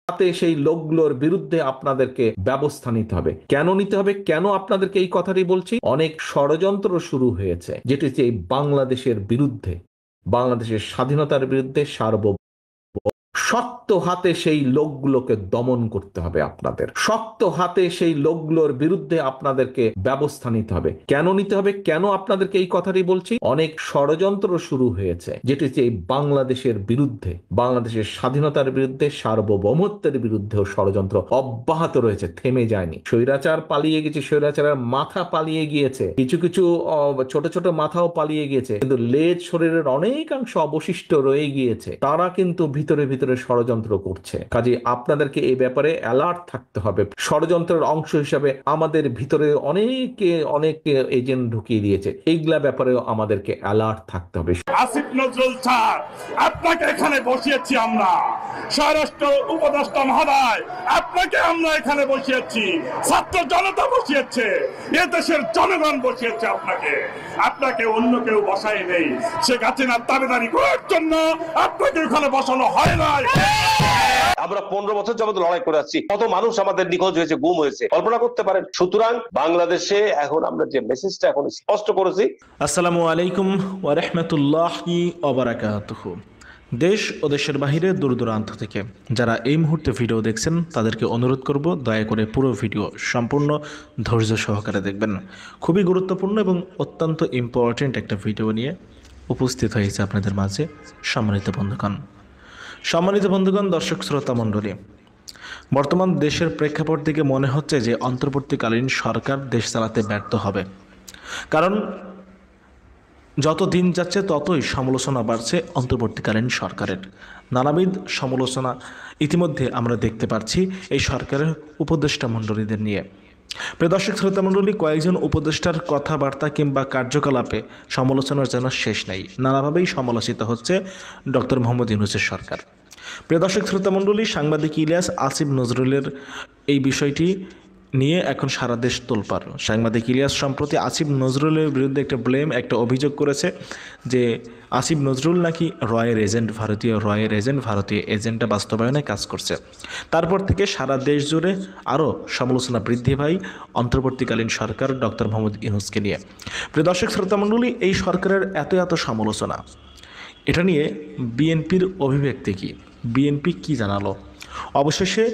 হাতে সেই লোকগুলোর বিরুদ্ধে আপনাদেরকে ব্যবস্থা নিতে হবে। কেন নিতে হবে, কেন আপনাদেরকে এই কথাটি বলছি? অনেক ষড়যন্ত্র শুরু হয়েছে, যেটি হচ্ছে এই বাংলাদেশের বিরুদ্ধে, বাংলাদেশের স্বাধীনতার বিরুদ্ধে, শক্ত হাতে সেই লোকগুলোকে দমন করতে হবে। আপনাদের শক্ত হাতে সেই লোকগুলোর বিরুদ্ধে আপনাদেরকে ব্যবস্থা নিতে হবে। কেন নিতে হবে, কেন আপনাদেরকে এই কথাটি বলছি? অনেক ষড়যন্ত্র শুরু হয়েছে, যেটি হচ্ছে এই বাংলাদেশের বিরুদ্ধে, বাংলাদেশের স্বাধীনতার বিরুদ্ধে, সার্বভৌমত্বের বিরুদ্ধেও ষড়যন্ত্র অব্যাহত রয়েছে, থেমে যায়নি। স্বৈরাচার পালিয়ে গেছে, স্বৈরাচারের মাথা পালিয়ে গিয়েছে, কিছু কিছু ছোট ছোট মাথাও পালিয়ে গিয়েছে, কিন্তু লেজ শরীরের অনেকাংশ অবশিষ্ট রয়ে গিয়েছে। তারা কিন্তু ভিতরে ভিতরে ষড়যন্ত্র করছে। কাজে আপনাদেরকে এই ব্যাপারে অ্যালার্ট থাকতে হবে। ষড়যন্ত্রের অংশ হিসাবে আমাদের ভিতরে অনেক এজেন্ট ঢুকিয়ে দিয়েছে, এইগুলা ব্যাপারেও আমাদেরকে অ্যালার্ট থাকতে হবে। আসিফ নজরুল স্যার, আপনাকে এখানে বসিয়েছি আমরা, স্বরাষ্ট্র উপদেষ্টা মহোদয়, আপনাকে আমরা এখানে বসিয়েছি, ছাত্র জনতা বসিয়েছে, এ দেশের জনগণ বসিয়েছে আপনাকে। আপনাকে অন্য কেউ বসাই নেই। শেখ হাসিনার দাবিদারি করার জন্য আপনাকে এখানে বসানো হয় নাই। আমরা 15 বছর যাবত লড়াই করে আসছি, কত মানুষ আমাদের নিখোঁজ হয়েছে, গুম হয়েছে, কল্পনা করতে পারেন। সুতরাং বাংলাদেশে এখন আমরা যে মেসেজটা এখন স্পষ্ট করেছি। আসসালামু আলাইকুম ওয়া রাহমাতুল্লাহি ওয়া বারাকাতুহু। দেশ ও দেশের বাহিরে দূর দূরান্ত থেকে যারা এই মুহূর্তে ভিডিও দেখছেন তাদেরকে অনুরোধ করব, দয়া করে পুরো ভিডিও সম্পূর্ণ ধৈর্য সহকারে দেখবেন। খুবই গুরুত্বপূর্ণ এবং অত্যন্ত ইম্পর্টেন্ট একটা ভিডিও নিয়ে উপস্থিত হয়েছে আপনাদের মাঝে। সম্মানিত বন্ধুগণ, দর্শক শ্রোতা মণ্ডলী, বর্তমান দেশের প্রেক্ষাপট থেকে মনে হচ্ছে যে অন্তর্বর্তীকালীন সরকার দেশ চালাতে ব্যর্থ হবে। কারণ যত দিন যাচ্ছে ততই সমালোচনা বাড়ছে অন্তর্বর্তীকালীন সরকারের। নানাবিধ সমালোচনা ইতিমধ্যে আমরা দেখতে পাচ্ছি এই সরকারের উপদেষ্টা মণ্ডলীদের নিয়ে। প্রিয় দর্শক শ্রোতা মণ্ডলী, কয়েকজন উপদেষ্টার কথাবার্তা কিংবা কার্যকলাপে সমালোচনার যেন শেষ নেই। নানাভাবেই সমালোচিত হচ্ছে ডক্টর মোহাম্মদ ইউনূসের সরকার। প্রিয় দর্শক শ্রোতা মণ্ডলী, সাংবাদিক ইলিয়াস আসিফ নজরুলের এই বিষয়টি নিয়ে এখন সারা দেশ তোলপাড়। সাংবাদিক ইলিয়াস সম্প্রতি আসিফ নজরুলের বিরুদ্ধে একটা অভিযোগ করেছে যে আসিফ নজরুল নাকি ভারতীয় এজেন্টটা বাস্তবায়নে কাজ করছে। তারপর থেকে সারা দেশ জুড়ে আরও সমালোচনা বৃদ্ধি পায় অন্তর্বর্তীকালীন সরকার ডক্টর মোহাম্মদ ইউনূসকে নিয়ে। প্রিয় দর্শক শ্রোতা মণ্ডলী, এই সরকারের এত সমালোচনা, এটা নিয়ে বিএনপির অভিব্যক্তি কী, বিএনপি কি জানালো? অবশেষে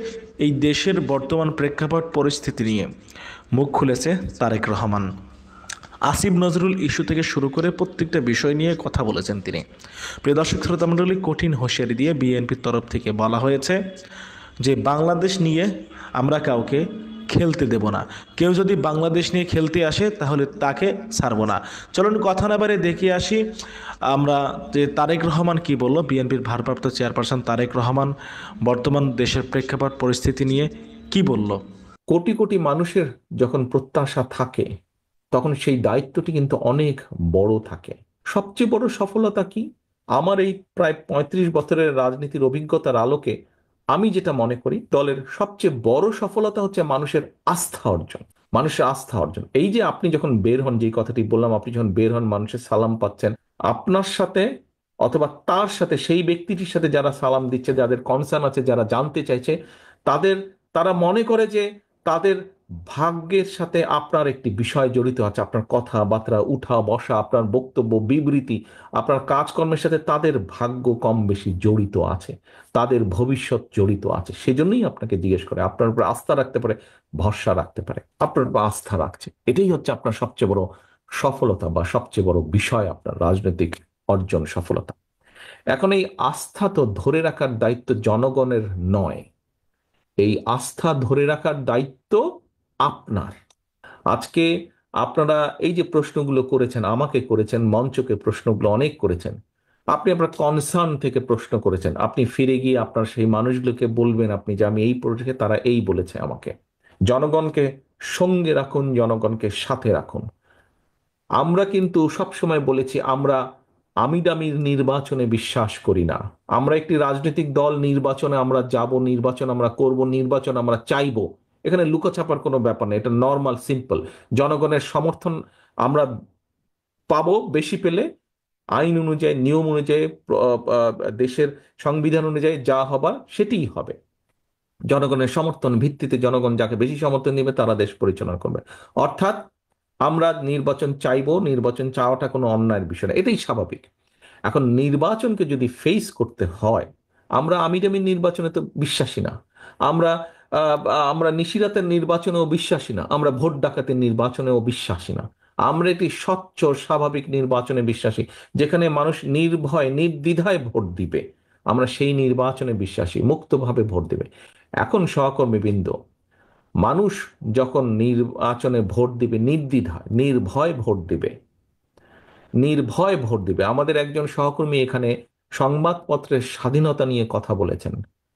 এই দেশের বর্তমান প্রেক্ষাপট পরিস্থিতি নিয়ে মুখ খুলেছে তারেক রহমান। আসিফ নজরুল ইস্যু থেকে শুরু করে প্রত্যেকটা বিষয় নিয়ে কথা বলেছেন তিনি। প্রিয় দর্শক শ্রোতা মণ্ডলী, কঠিন হুঁশিয়ারি দিয়ে বিএনপির তরফ থেকে বলা হয়েছে যে বাংলাদেশ নিয়ে আমরা কাউকে খেলতে দেব না। কেউ যদি বাংলাদেশ নিয়ে খেলতে আসে তাহলে তাকে ছাড়ব না। চলুন কথা না বারে দেখে আসি আমরা যে তারেক রহমান কি বলল। বিএনপির ভারপ্রাপ্ত চেয়ারপারসন তারেক রহমান বর্তমান দেশের প্রেক্ষাপট পরিস্থিতি নিয়ে কি বলল। কোটি কোটি মানুষের যখন প্রত্যাশা থাকে, তখন সেই দায়িত্বটি কিন্তু অনেক বড় থাকে। সবচেয়ে বড় সফলতা কি? আমার এই প্রায় 35 বছরের রাজনীতির অভিজ্ঞতার আলোকে আমি যেটা মনে করি, দলের সবচেয়ে বড় সফলতা হচ্ছে মানুষের আস্থা অর্জন। মানুষের আস্থা অর্জন, এই যে আপনি যখন বের হন, যে কথাটি বললাম, আপনি যখন বের হন মানুষের সালাম পাচ্ছেন, আপনার সাথে অথবা তার সাথে, সেই ব্যক্তিটির সাথে যারা সালাম দিচ্ছে, যাদের কনসার্ন আছে, যারা জানতে চাইছে, তাদের তারা মনে করে যে তাদের ভাগ্যের সাথে আপনার একটি বিষয় জড়িত আছে। আপনার কথাবার্তা, উঠা বসা, আপনার বক্তব্য, বিবৃতি, আপনার কাজকর্মের সাথে তাদের ভাগ্য কম বেশি জড়িত আছে, তাদের ভবিষ্যৎ জড়িত আছে। সেজন্যই আপনাকে জিজ্ঞেস করে, আপনার উপর আস্থা রাখতে পারে, ভরসা রাখতে পারে, আপনার উপর আস্থা রাখছে। এটাই হচ্ছে আপনার সবচেয়ে বড় সফলতা বা সবচেয়ে বড় বিষয়, আপনার রাজনৈতিক অর্জন, সফলতা। এখন এই আস্থা তো ধরে রাখার দায়িত্ব জনগণের নয়, এই আস্থা ধরে রাখার দায়িত্ব আপনার। আজকে আপনারা এই যে প্রশ্নগুলো করেছেন, আমাকে করেছেন, মঞ্চকে প্রশ্নগুলো অনেক করেছেন, আপনি আপনার কনসার্ন থেকে প্রশ্ন করেছেন। আপনি ফিরে গিয়ে আপনার সেই মানুষগুলোকে বলবেন আপনি যে আমি এই প্রজেক্টে তারা এই বলেছে আমাকে। জনগণকে সঙ্গে রাখুন, জনগণকে সাথে রাখুন। আমরা কিন্তু সবসময় বলেছি আমরা আমিডামির নির্বাচনে বিশ্বাস করি না। আমরা একটি রাজনৈতিক দল, নির্বাচনে আমরা যাব, নির্বাচন আমরা করব, নির্বাচন আমরা চাইবো, এখানে লুকোছাপার কোনো ব্যাপার নেই। এটা নর্মাল, সিম্পল। জনগণের সমর্থন আমরা পাবো, বেশি পেলে আইন অনুযায়ী, নিয়ম অনুযায়ী, দেশের সংবিধান অনুযায়ী যা হবার সেটিই হবে। জনগণের সমর্থন ভিত্তিতে জনগণ যাকে বেশি সমর্থন দিবে তারা দেশ পরিচালনা করবে। অর্থাৎ আমরা নির্বাচন চাইবো, নির্বাচন চাওয়াটা কোনো অন্যায়ের বিষয় না, এটাই স্বাভাবিক। এখন নির্বাচনকে যদি ফেস করতে হয়, আমরা আমিরামি নির্বাচনে তো বিশ্বাসী না, আমরা আহ, আমরা নিশিরাতের নির্বাচনেও বিশ্বাসী না, আমরা ভোট ডাকাতের নির্বাচনেও বিশ্বাসী না। আমরা একটি স্বচ্ছ স্বাভাবিক নির্বাচনে বিশ্বাসী, যেখানে মানুষ নির্ভয় নির্দ্বিধায় ভোট দিবে। আমরা সেই নির্বাচনে বিশ্বাসী, মুক্তভাবে ভোট দিবে। এখন সহকর্মীবৃন্দ, মানুষ যখন নির্বাচনে ভোট দিবে নির্দ্বিধায় নির্ভয় ভোট দিবে, নির্ভয় ভোট দিবে। আমাদের একজন সহকর্মী এখানে সংবাদপত্রের স্বাধীনতা নিয়ে কথা বলেছেন।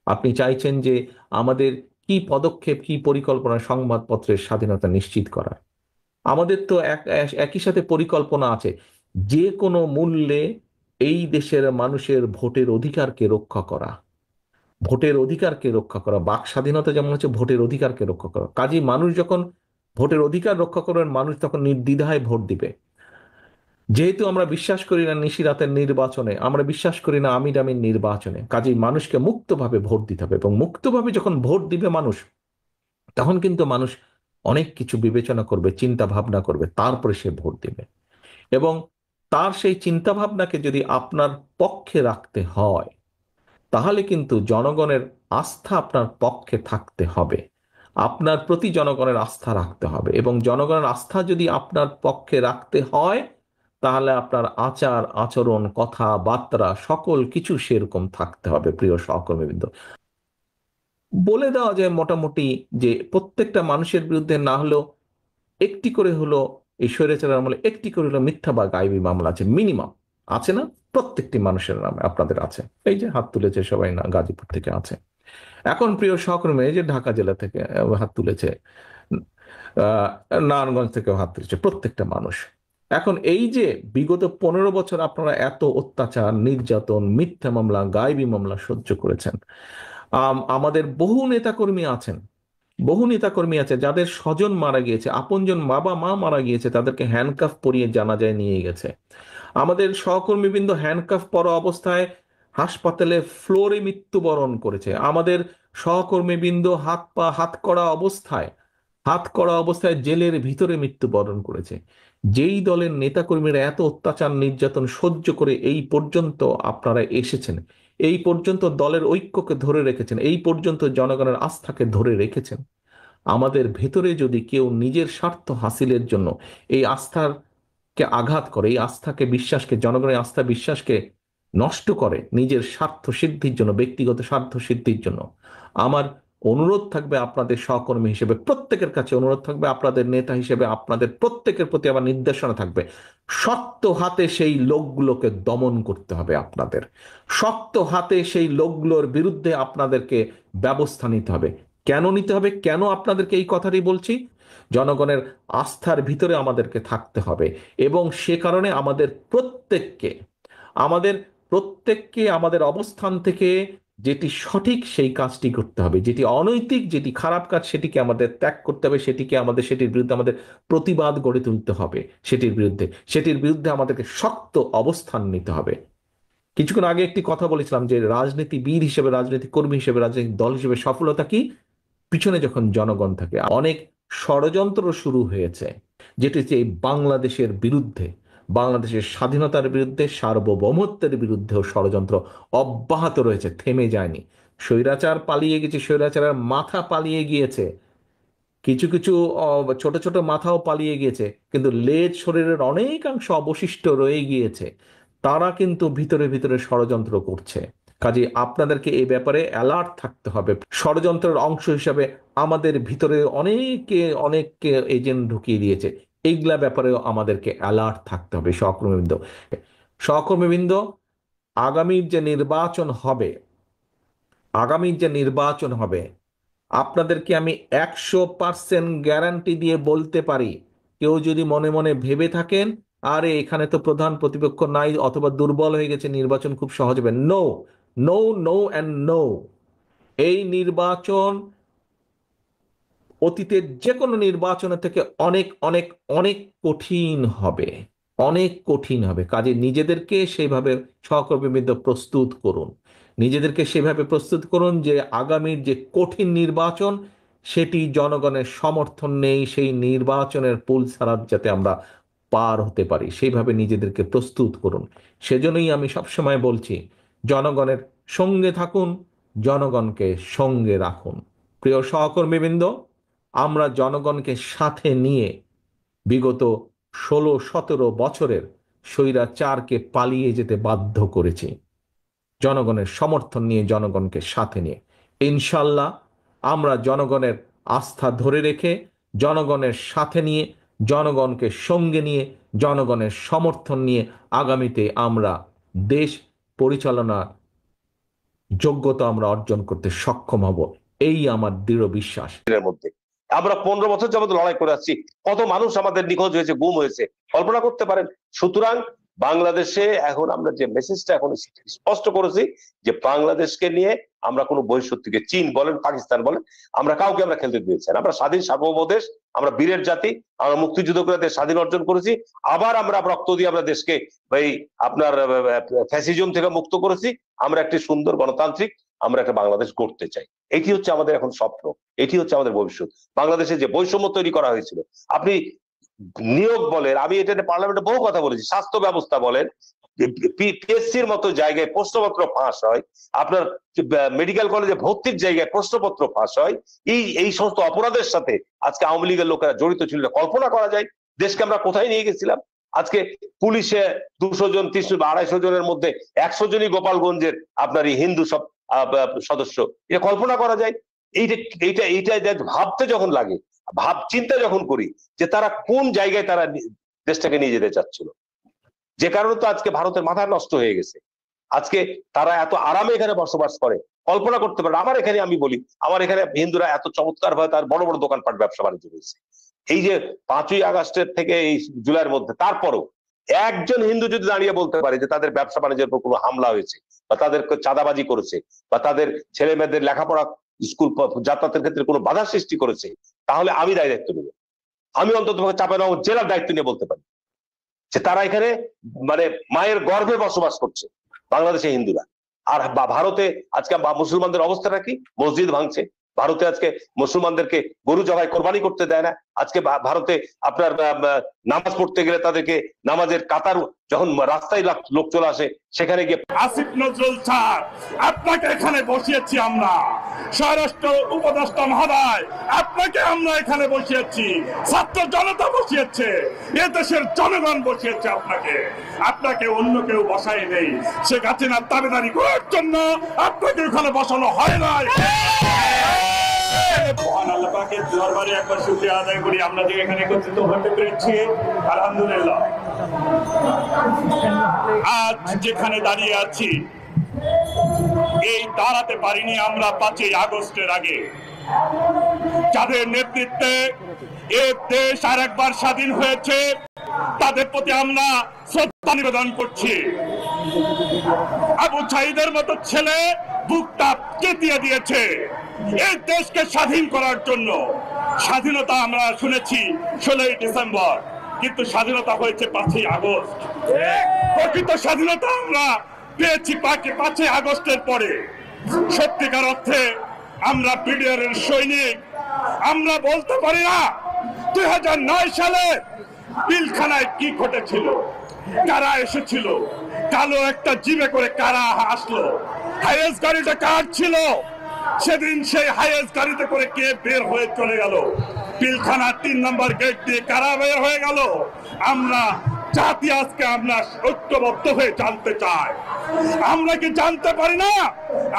আপনি চাইছেন যে আমাদের কি পদক্ষেপ, কি পরিকল্পনা সংবাদপত্রের স্বাধীনতা নিশ্চিত করার। আমাদের তো একই সাথে পরিকল্পনা আছে যে কোনো মূল্যে এই দেশের মানুষের ভোটের অধিকারকে রক্ষা করা, ভোটের অধিকারকে রক্ষা করা। বাক স্বাধীনতা যেমন হচ্ছে ভোটের অধিকারকে রক্ষা করা। কাজেই মানুষ যখন ভোটের অধিকার রক্ষা করবেন, মানুষ তখন নির্দ্বিধায় ভোট দিবে। যেহেতু আমরা বিশ্বাস করি না নিশিরাতের নির্বাচনে, আমরা বিশ্বাস করি না আমিরামির নির্বাচনে, কাজেই মানুষকে মুক্তভাবে ভোট দিতে হবে। এবং মুক্তভাবে যখন ভোট দিবে মানুষ, তখন কিন্তু মানুষ অনেক কিছু বিবেচনা করবে, চিন্তা ভাবনা করবে, তারপরে সে ভোট দিবে। এবং তার সেই চিন্তা ভাবনাকে যদি আপনার পক্ষে রাখতে হয়, তাহলে কিন্তু জনগণের আস্থা আপনার পক্ষে থাকতে হবে। আপনার প্রতি জনগণের আস্থা রাখতে হবে, এবং জনগণের আস্থা যদি আপনার পক্ষে রাখতে হয়, তাহলে আপনার আচার আচরণ কথাবার্তা সকল কিছু সেরকম থাকতে হবে। প্রিয় সহকর্মীবৃন্দ, বলে দেওয়া যায় মোটামুটি যে প্রত্যেকটা মানুষের বিরুদ্ধে না হলেও একটি করে হলো, এই স্বৈরাচারের আমলে একটি করে হলো মিথ্যা বা গায়েবী মামলা আছে, মিনিমাম আছে না? প্রত্যেকটি মানুষের নামে আপনাদের আছে। এই যে হাত তুলেছে সবাই, না গাজীপুর থেকে আছে। এখন প্রিয় সহকর্মী, এই যে ঢাকা জেলা থেকে হাত তুলেছে, আহ নারায়ণগঞ্জ থেকেও হাত তুলেছে, প্রত্যেকটা মানুষ। এখন এই যে বিগত 15 বছর আপনারা এত অত্যাচার, নির্যাতন, মিথ্যা মামলা, গায়েবী মামলা সহ্য করেছেন। আমাদের বহু নেতাকর্মী আছেন, বহু নেতাকর্মী আছে যাদের স্বজন মারা গিয়েছে, আপনজন বাবা মা মারা গিয়েছে, তাদেরকে হ্যান্ডকাফ পরিয়ে জানাজায় নিয়ে গেছে। আমাদের সহকর্মীবৃন্দ হ্যান্ডকাফ পরা অবস্থায় হাসপাতালে ফ্লোরে মৃত্যুবরণ করেছে। আমাদের সহকর্মীবৃন্দ হাত করা অবস্থায় জেলের ভিতরে মৃত্যুবরণ করেছে। যেই দলের নেতাকর্মীরা এত অত্যাচার নির্যাতন সহ্য করে এই পর্যন্ত আপনারা এসেছেন, এই পর্যন্ত দলের ঐক্যকে ধরে রেখেছেন, এই পর্যন্ত জনগণের আস্থাকে ধরে রেখেছেন, আমাদের ভেতরে যদি কেউ নিজের স্বার্থ হাসিলের জন্য এই আস্থার কে আঘাত করে, এই আস্থাকে বিশ্বাসকে, জনগণের আস্থা বিশ্বাসকে নষ্ট করে নিজের স্বার্থ সিদ্ধির জন্য, ব্যক্তিগত স্বার্থ সিদ্ধির জন্য, আমার অনুরোধ থাকবে আপনাদের সহকর্মী হিসেবে, প্রত্যেকের কাছে অনুরোধ থাকবে, আপনাদের নেতা হিসেবে আপনাদের প্রত্যেকের প্রতি আমার নির্দেশনা থাকবে, শক্ত হাতে সেই লোকগুলোকে দমন করতে হবে। আপনাদের শক্ত হাতে সেই লোকগুলোর বিরুদ্ধে আপনাদেরকে ব্যবস্থা নিতে হবে। কেন নিতে হবে, কেন আপনাদেরকে এই কথাটি বলছি? জনগণের আস্থার ভিতরে আমাদেরকে থাকতে হবে, এবং সে কারণে আমাদের প্রত্যেককে আমাদের অবস্থান থেকে যেটি সঠিক সেই কাজটি করতে হবে, যেটি অনৈতিক, যেটি খারাপ কাজ, সেটিকে আমাদের ত্যাগ করতে হবে, সেটির বিরুদ্ধে আমাদের প্রতিবাদ গড়ে তুলতে হবে, সেটির বিরুদ্ধে আমাদেরকে শক্ত অবস্থান নিতে হবে। কিছুক্ষণ আগে একটি কথা বলেছিলাম যে রাজনীতিবিদ হিসেবে, রাজনীতি কর্মী হিসেবে, রাজনৈতিক দল হিসেবে সফলতা কি? পিছনে যখন জনগণ থাকে। অনেক ষড়যন্ত্র শুরু হয়েছে, যেটি হচ্ছে এই বাংলাদেশের বিরুদ্ধে, বাংলাদেশের স্বাধীনতার বিরুদ্ধে, সার্বভৌমত্বের বিরুদ্ধেও ষড়যন্ত্র অব্যাহত রয়েছে, থেমে যায়নি। স্বৈরাচার পালিয়ে গেছে, স্বৈরাচারের মাথা পালিয়ে গিয়েছে, কিছু কিছু ছোট ছোট মাথাও পালিয়ে গিয়েছে, কিন্তু লেজ শরীরের অনেকাংশ অবশিষ্ট রয়ে গিয়েছে। তারা কিন্তু ভিতরে ভিতরে ষড়যন্ত্র করছে। কাজে আপনাদেরকে এই ব্যাপারে অ্যালার্ট থাকতে হবে। ষড়যন্ত্রের অংশ হিসাবে আমাদের ভিতরে অনেককে এজেন্ট ঢুকিয়ে দিয়েছে, এইগুলা ব্যাপারেও আমাদেরকে অ্যালার্ট থাকতে হবে। সহকর্মীবৃন্দ, আগামীর যে নির্বাচন হবে, আগামীর যে নির্বাচন হবে, আপনাদেরকে আমি 100% গ্যারান্টি দিয়ে বলতে পারি, কেউ যদি মনে মনে ভেবে থাকেন আরে এখানে তো প্রধান প্রতিপক্ষ নাই অথবা দুর্বল হয়ে গেছে, নির্বাচন খুব সহজ হবে, no, no, no and no. এই নির্বাচন অতীতের যে কোনো নির্বাচনের থেকে অনেক অনেক অনেক কঠিন হবে, অনেক কঠিন হবে। কাজে নিজেদেরকে সেইভাবে সহকর্মীবৃন্দ প্রস্তুত করুন, নিজেদেরকে সেভাবে প্রস্তুত করুন যে আগামীর যে কঠিন নির্বাচন সেটি জনগণের সমর্থন নেই, সেই নির্বাচনের পুল ছাড়া যাতে আমরা পার হতে পারি সেইভাবে নিজেদেরকে প্রস্তুত করুন। সেজন্যই আমি সবসময় বলছি, জনগণের সঙ্গে থাকুন, জনগণকে সঙ্গে রাখুন। প্রিয় সহকর্মীবৃন্দ, আমরা জনগণকে সাথে নিয়ে বিগত 16-17 বছরের স্বৈরাচারকে পালিয়ে যেতে বাধ্য করেছি। জনগণের সমর্থন নিয়ে, জনগণকে সাথে নিয়ে ইনশাল্লাহ আমরা জনগণের আস্থা ধরে রেখে, জনগণের সাথে নিয়ে, জনগণকে সঙ্গে নিয়ে, জনগণের সমর্থন নিয়ে আগামীতে আমরা দেশ পরিচালনার যোগ্যতা আমরা অর্জন করতে সক্ষম হব, এই আমার দৃঢ় বিশ্বাস। মধ্যে আমরা 15 বছর যাবত লড়াই করে আসছি, কত মানুষ আমাদের নিখোঁজ হয়েছে, গুম হয়েছে, কল্পনা করতে পারেন? সুতরাং বাংলাদেশে এখন আমরা যে মেসেজটা এখন স্পষ্ট করেছি যে বাংলাদেশকে নিয়ে আমরা কোনো বহিঃশক্তিকে, চীন বলেন, পাকিস্তান বলেন, আমরা কাউকে আমরা খেলতে দিয়েছি না। আমরা স্বাধীন সার্বভৌম দেশ, আমরা বীরের জাতি, আমরা মুক্তিযুদ্ধ করে দেশ স্বাধীন অর্জন করেছি, আবার আমরা রক্ত দিয়ে আমরা দেশকে এই আপনার ফ্যাসিজম থেকে মুক্ত করেছি। আমরা একটি সুন্দর গণতান্ত্রিক আমরা একটা বাংলাদেশ গড়তে চাই। এটি হচ্ছে আমাদের এখন স্বপ্ন, এটি হচ্ছে আমাদের ভবিষ্যৎ। বাংলাদেশে যে বৈষম্য তৈরি করা হয়েছিল, আপনি নিয়োগ বলেন, আমি এটা পার্লামেন্টে বহু কথা বলেছি, স্বাস্থ্য ব্যবস্থা বলেন, পিএসসির মতো জায়গায় প্রশ্নপত্র ফাঁস হয়, আপনার মেডিকেল কলেজে ভর্তির জায়গায় প্রশ্নপত্র ফাঁস হয়, এই সমস্ত অপরাধের সাথে আজকে আওয়ামী লীগের লোকেরা জড়িত ছিল। কল্পনা করা যায় দেশকে আমরা কোথায় নিয়ে গেছিলাম। আজকে পুলিশে 200 জন, 300 বা 250 জনের মধ্যে 100 জনই গোপালগঞ্জের আপনার এই হিন্দু সব সদস্য। এটা কল্পনা করা যায়? এইটা ভাবতে যখন লাগে, চিন্তা যখন করি যে তারা কোন জায়গায় তারা দেশটাকে নিয়ে যেতে চাচ্ছিল, যে কারণে তো আজকে ভারতের মাথা নষ্ট হয়ে গেছে। আজকে তারা এত আরামে এখানে বসবাস করে, কল্পনা করতে পারে। আমার এখানে আমি বলি, আমার এখানে হিন্দুরা এত চমৎকার ভাবে তার বড় বড় দোকানপাট ব্যবসা বাণিজ্য করেছে। এই যে 5ই আগস্টের থেকে এই জুলাইয়ের মধ্যে, তারপরও একজন হিন্দু যদি দাঁড়িয়ে বলতে পারে যে তাদের ব্যবসা বাণিজ্যের উপর কোনো হামলা হয়েছে, বা তাদেরকে চাঁদাবাজি করেছে, বা তাদের ছেলে মেয়েদের লেখাপড়া স্কুল যাতায়াতের ক্ষেত্রে কোনো বাধা সৃষ্টি করেছে, তাহলে আমি দায়িত্ব নেব। আমি অন্তত চাঁপাইনবাবগঞ্জ জেলার দায়িত্ব নিয়ে বলতে পারি যে তারা এখানে মানে মায়ের গর্ভে বসবাস করছে বাংলাদেশে হিন্দুরা। আর ভারতে আজকে মুসলমানদের অবস্থাটা কি? মসজিদ ভাঙছে ভারতে, আজকে মুসলমানদেরকে গরু জবাই কোরবানি করতে দেয় না। আজকে ভারতে আপনার নামাজ পড়তে গেলে তাদেরকে নামাজের কাতার যখন রাস্তায় লোক চলে আসে, সেখানে গিয়ে আসিফ নজরুল স্যার, আপনাকে এখানে বসিয়েছি আমরা, স্বরাষ্ট্র উপদেষ্টা মহোদয়, আপনাকে আমরা এখানে বসিয়েছি, ছাত্র জনতা বসিয়েছে, এ দেশের জনগণ বসিয়েছে আপনাকে অন্য কেউ বসাই নেই। শেখ হাসিনার দাবিদারি করার জন্য আপনাকে এখানে বসানো হয় নাই। মহান আল্লাহ পাকের দরবারে একবার শুকরিয়া আদায় করি, আমরা যে এখানে একত্রিত হতে পেরেছি, আলহামদুলিল্লাহ। আজ যেখানে দাঁড়িয়ে আছি, এই দাঁড়াতে পারিনি আমরা 5ই আগস্টের আগে। যাদের নেতৃত্বে এ দেশ আর একবার স্বাধীন হয়েছে, তাদের প্রতি আমরা শ্রদ্ধা নিবেদন করছি। আবু সাঈদের মতো ছেলে বুকটা কেতিয়ে দিয়েছে এই দেশকে স্বাধীন করার জন্য। স্বাধীনতা আমরা শুনেছি 16ই ডিসেম্বর, কিন্তু স্বাধীনতা হয়েছে 5ই আগস্ট। প্রকৃত স্বাধীনতা আমরা পেয়েছি 5ই আগস্টের পরে। সত্যিকার অর্থে আমরা বিডিআর এর সৈনিক। আমরা বলতে পারি না 2009 সালে পিলখানায় কি ঘটেছিল, কারা এসেছিল, কালো একটা জিপে করে কারা আসলো, হাইয়েস্ট গাড়িটা কার ছিল, সেদিন সেই হাইয়েস্ট গাড়িতে করে কে বের হয়ে চলে গেল, পিলখানা 3 নম্বর গেট দিয়ে কারা বের হয়ে গেল। আমরা জাতি আজকে আমরা ঐক্যবদ্ধ হয়ে জানতে চাই। আমরা কি জানতে পারি না?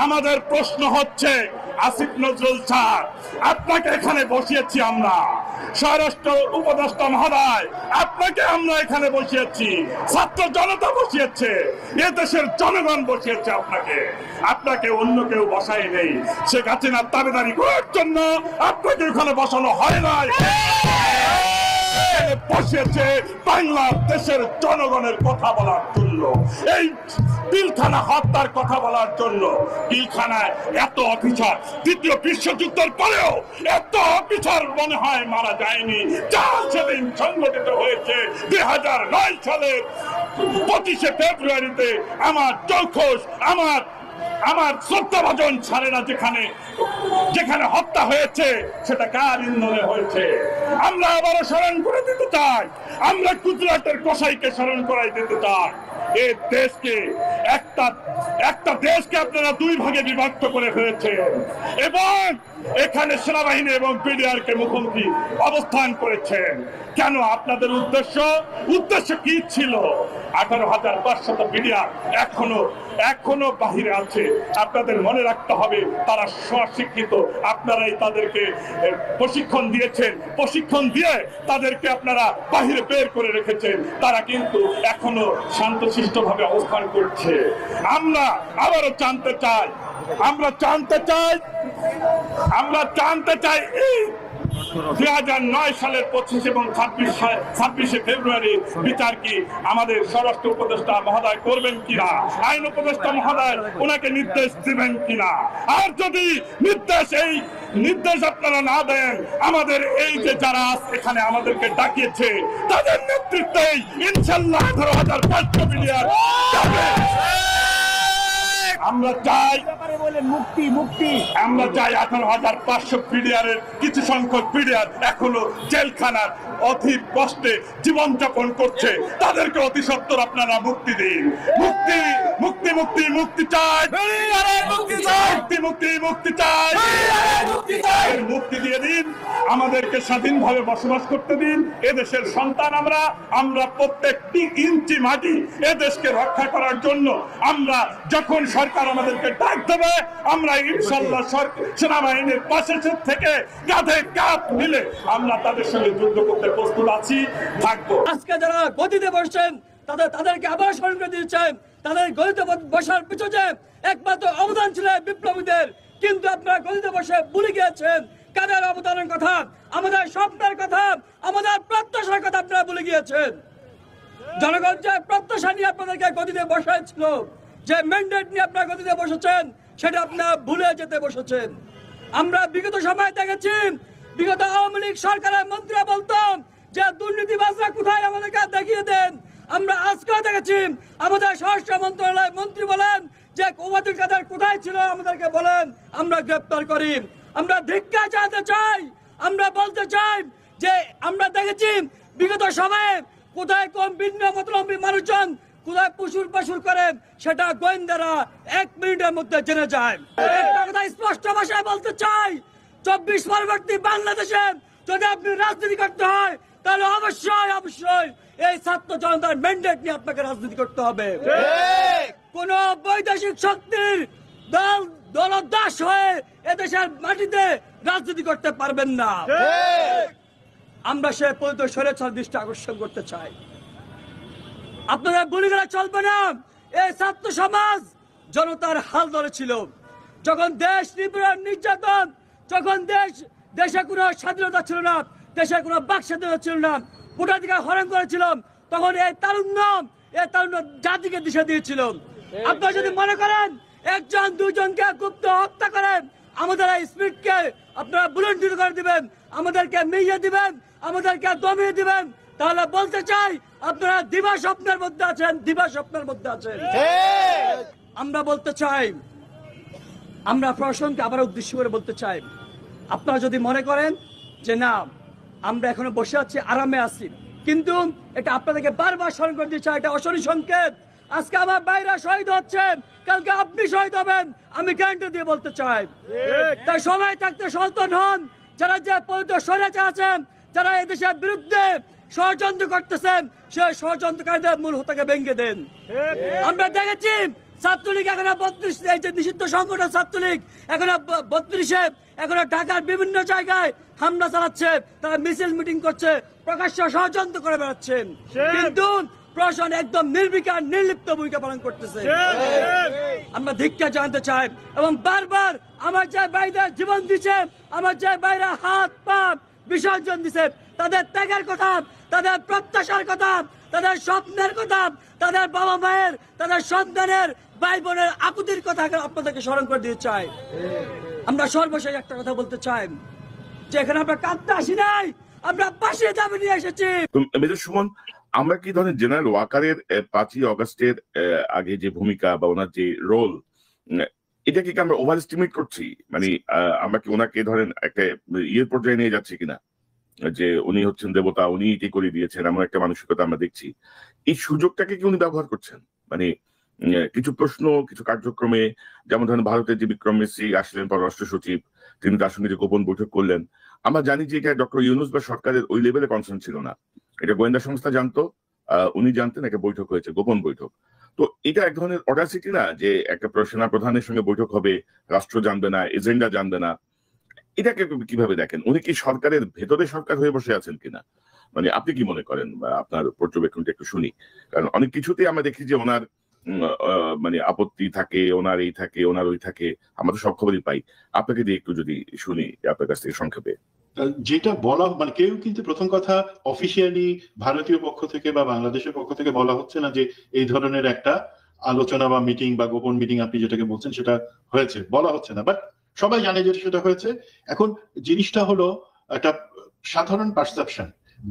আমাদের প্রশ্ন হচ্ছে, আসিফ নজরুল স্যার, আপনাকে এখানে বসিয়েছি আমরা, স্বরাষ্ট্র উপদেষ্টা মহোদয়, আপনাকে আমরা এখানে বসিয়েছি, ছাত্র জনতা বসিয়েছে, এ দেশের জনগণ বসিয়েছে আপনাকে অন্য কেউ বসাই নেই। শেখ হাসিনার দাবিদারি করার জন্য আপনাকে এখানে বসানো হয় নাই, বসিয়েছে বাংলাদেশের জনগণের কথা বলার জন্য, এই পিলখানা হত্যার কথা বলার জন্য। পিলখানায় এত অফিসার, দ্বিতীয় বিশ্বযুদ্ধের পরেও এত অফিসার মনে হয় মারা যায়নি, যা সেদিন সংগঠিত হয়েছে 2009 সালের 25শে ফেব্রুয়ারিতে। আমার চৌখস, আমার আমার শ্রদ্ধাভাজন ছাড়েরা যেখানে যেখানে হত্যা হয়েছে সেটা কার ইন্ধনে হয়েছে। আমরা আবারও স্মরণ করে দিতে চাই, আমরা গুজরাটের কসাইকে স্মরণ করাই দিতে চাই। এই দেশকে একটা দেশকে আপনারা দুই ভাগে বিভক্ত করে ফেলেছেন এবং এখানে সেনাবাহিনী এবং বিডিআরকে মুখোমুখি অবস্থান করেছেন। কেন? আপনাদের উদ্দেশ্য কি ছিল? 18,500 বিডিআর এখনো বাহিরে আছে। আপনাদের মনে রাখতে হবে তারা স্বশিক্ষিত, আপনারাই তাদেরকে প্রশিক্ষণ দিয়েছেন, প্রশিক্ষণ দিয়ে তাদেরকে আপনারা বাহিরে বের করে রেখেছেন। তারা কিন্তু এখনো শান্তশিষ্টভাবে অবস্থান করছে। আমরা আবারও জানতে চাই এই 2009 সালের 25 এবং 26 ফেব্রুয়ারি বিচার কি আমাদের স্বরাষ্ট্র উপদেষ্টা মহোদয় করবেন কিনা, আইন উপদেষ্টা মহোদয় ওনাকে নির্দেশ দিবেন কিনা। আর যদি নির্দেশ আপনারা না দেন, আমাদের এই যে যারা এখানে আমাদেরকে ডাকিয়েছে তাদের নেতৃত্বেই ইনশাআল্লাহ 18,500 বিলিয়ন আমরা চাই 18,500 বিডিআরের কিছু সংখ্যক বিডিআর এখনো জেলখানার অধীর কষ্টে জীবনযাপন করছে। তাদেরকে অতি সত্বর আপনারা মুক্তি দিন। মুক্তি চাই, মুক্তি চাই, মুক্তি দিয়ে দিন। আমাদেরকে স্বাধীনভাবে বসবাস করতে দিন। এদেশের সন্তান আমরা প্রত্যেকটি ইঞ্চি মাটি এদেশকে রক্ষা করার জন্য আমরা যখন সরকার আমাদেরকে ডাক দেবে, আমরা ইনশাআল্লাহ সেনাবাহিনীর পাশে থেকে কাঁধে কাঁধ মিলে আমরা তাদের সঙ্গে যুদ্ধ করতে প্রস্তুত আছি, থাকবো। আজকে যারা গদিতে বসছেন তাদেরকে আবার স্মরণ করে দিচ্ছেন, তাদের গদিতে বসার পিছনে একমাত্র অবদান ছিল বিপ্লবীদের। কিন্তু আপনারা গদিতে বসে ভুলে গিয়েছেন কাদের অবদানের কথা, আমাদের স্বপ্নের কথা, আমাদের প্রত্যাশার কথা আপনারা ভুলে গিয়েছেন। জনগণ যে প্রত্যাশা নিয়ে আপনাদেরকে গদিতে বসাইছিল, যে ম্যান্ডেট নিয়ে আপনারা গদিতে বসেছেন, সেটা আপনারা ভুলে যেতে বসেছেন। আমরা বিগত সময় দেখেছি, বিগত আওয়ামী লীগ সরকারের মন্ত্রীরা বলতাম যে দুর্নীতিবাজরা কোথায় আমাদেরকে দেখিয়ে দেন। আমরা আজকে দেখেছি আমাদের স্বরাষ্ট্র মন্ত্রণালয়ের মন্ত্রী বলেন যে ওবায়দুল কাদের কোথায় ছিল আমাদেরকে বলেন, আমরা গ্রেপ্তার করি। আমরা ধিক্কার জানাতে চাই, আমরা বলতে চাই যে আমরা দেখেছি বিগত সময়ে কোথায় কোন ভিন্ন মতলম্বী মানুষজন কোথায় পশুর করেন, সেটা গোয়েন্দারা 1 মিনিটের মধ্যে জেনে যায়। একটা কথা স্পষ্ট ভাষায় বলতে চাই, 24 পরবর্তী বাংলাদেশে যদি আপনি রাজনীতি করতে হয় তাহলে অবশ্যই এই ছাত্র জনতার ম্যান্ডেট নিয়ে আপনাকে রাজনীতি করতে হবে। কোন বৈদেশিক শক্তির দলদাস হয়ে এদেশের মাটিতে রাজনীতি করতে পারবেন না। আমরা সে পরিত স্বৈরাচার দৃষ্টি আকর্ষণ করতে চাই। আপনাদের গুলি করা চলবে না। এই ছাত্র সমাজ জনতার হাল ধরেছিল যখন দেশ নির্যাতন, যখন দেশে কোনো স্বাধীনতা ছিল না, দেশে কোনো বাক স্বাধীনতা ছিল না, ভোটাধিকার হরণ করেছিল, তখন এই তারুণ্য জাতিকে দিশা দিয়েছিল। আপনারা যদি মনে করেন 1-2জনকে গুপ্ত হত্যা করেন, আমাদের এই স্পিডকে আপনারা বুলেন্টিন করে দিবেন, আমাদেরকে মিইয়ে দিবেন, আমাদেরকে দমিয়ে দিবেন, তাহলে বলতে চাই আপনারা দিবা স্বপ্নের মধ্যে আছেন। আমরা বলতে চাই, আমরা প্রশাসনকে আবার উদ্দেশ্য করে বলতে চাই, আপনারা যদি মনে করেন যে না আমরা এখনো বসে আছি, আরামে আছি, কিন্তু এটা আপনাদেরকে বারবার স্মরণ করে দিতে চাই, এটা অশনি সংকেত। আজকে আমার ভাইরা শহীদ হচ্ছেন, কালকে আপনি শহীদ হবেন, আমি গ্যারান্টি দিয়ে বলতে চাই। তাই সময় থাকতে সচেতন হন। যারা যে পরিত স্বৈরাচার আছেন, যারা এদেশের বিরুদ্ধে ষড়যন্ত্র করতেছেন, সেই ষড়যন্ত্রকারীদের মূল হোতাকে ভেঙে দেন। আমরা দেখেছি ছাত্রলীগ এখনো 32, এই যে নিষিদ্ধ সংগঠন ছাত্রলীগ এখনো 32-এ এখনো ঢাকার বিভিন্ন জায়গায় হামলা চালাচ্ছে, তারা মিছিল মিটিং করছে, প্রকাশ্য ষড়যন্ত্র করে বেড়াচ্ছেন, কিন্তু প্রশাসন একদম নির্বিকার নির্লিপ্ত ভূমিকা পালন করতেছে। আমরা ধিক্কার জানাতে চাই এবং বারবার আমার যে ভাইরা জীবন দিচ্ছে, আমার যে ভাইরা হাত পা বিসর্জন দিচ্ছে, তাদের ত্যাগের কথা, তাদের প্রত্যাশার কথা, তাদের স্বপ্নের কথা, তাদের বাবা মায়ের, তাদের সন্তানের, ভাই বোনের আকুতির কথা আপনাদেরকে স্মরণ করে দিতে চাই। আমরা সর্বশেষ একটা কথা বলতে চাই যে এখানে আমরা কাঁদতে আসি নাই, আমরা পাশে দাবি নিয়ে এসেছি। মেজর সুমন, আমরা কি ধরনের জেনারেল ওয়াকারের 5ই অগস্টের আগে যে ভূমিকা বা ওনার যে রোল এটা কি আমরা ওভার এস্টিমেট করছি? মানে আমরা কি ওনাকে ধরেন একটা ইয়ের পর্যায়ে নিয়ে যাচ্ছি কিনা, যে উনি হচ্ছেন দেবতা, উনি এটি করে দিয়েছেন, এমন একটা মানসিকতা আমরা দেখছি। এই সুযোগটাকে কি উনি ব্যবহার করছেন? মানে কিছু প্রশ্ন, কিছু কার্যক্রমে, যেমন ধরেন ভারতের যে বিক্রম মিশ্রি আসলেন পররাষ্ট্র সচিব, তিনি তার সঙ্গে যে গোপন বৈঠক করলেন, আমরা জানি যে এটা ডক্টর ইউনূস বা সরকারের ওই লেভেলে কনসার্ন ছিল না, এটা গোয়েন্দা সংস্থা জানতো, উনি জানতেন একটা বৈঠক হয়েছে, গোপন বৈঠক। তো এটা এক ধরনের অডাসিটি না, যে একটা সেনা প্রধানের সঙ্গে বৈঠক হবে, রাষ্ট্র জানবে না, এজেন্ডা জানবে না। এটাকে কিভাবে দেখেন? উনি কি সরকারের ভেতরে সরকার হয়ে বসে আছেন কিনা? মানে আপনি কি মনে করেন, বা আপনার পর্যবেক্ষণটা একটু শুনি। কারণ অনেক কিছুতেই আমরা দেখি যে ওনার মানে আপত্তি থাকে, ওনার এই থাকে, ওনার ওই থাকে, আমরা তো সব খবরই পাই। আপনাকে দিয়ে একটু যদি শুনি আপনার কাছ থেকে সংক্ষেপে। যেটা বলা মানে কেউ কিন্তু প্রথম কথা অফিসিয়ালি ভারতীয় পক্ষ থেকে বা বাংলাদেশের পক্ষ থেকে বলা হচ্ছে না যে এই ধরনের একটা আলোচনা বা মিটিং বা গোপন মিটিং আপনি যেটাকে বলছেন সেটা হয়েছে, বলা হচ্ছে না, বাট সবাই জানে যে সেটা হয়েছে। এখন জিনিসটা হলো একটা সাধারণ পারসেপশন।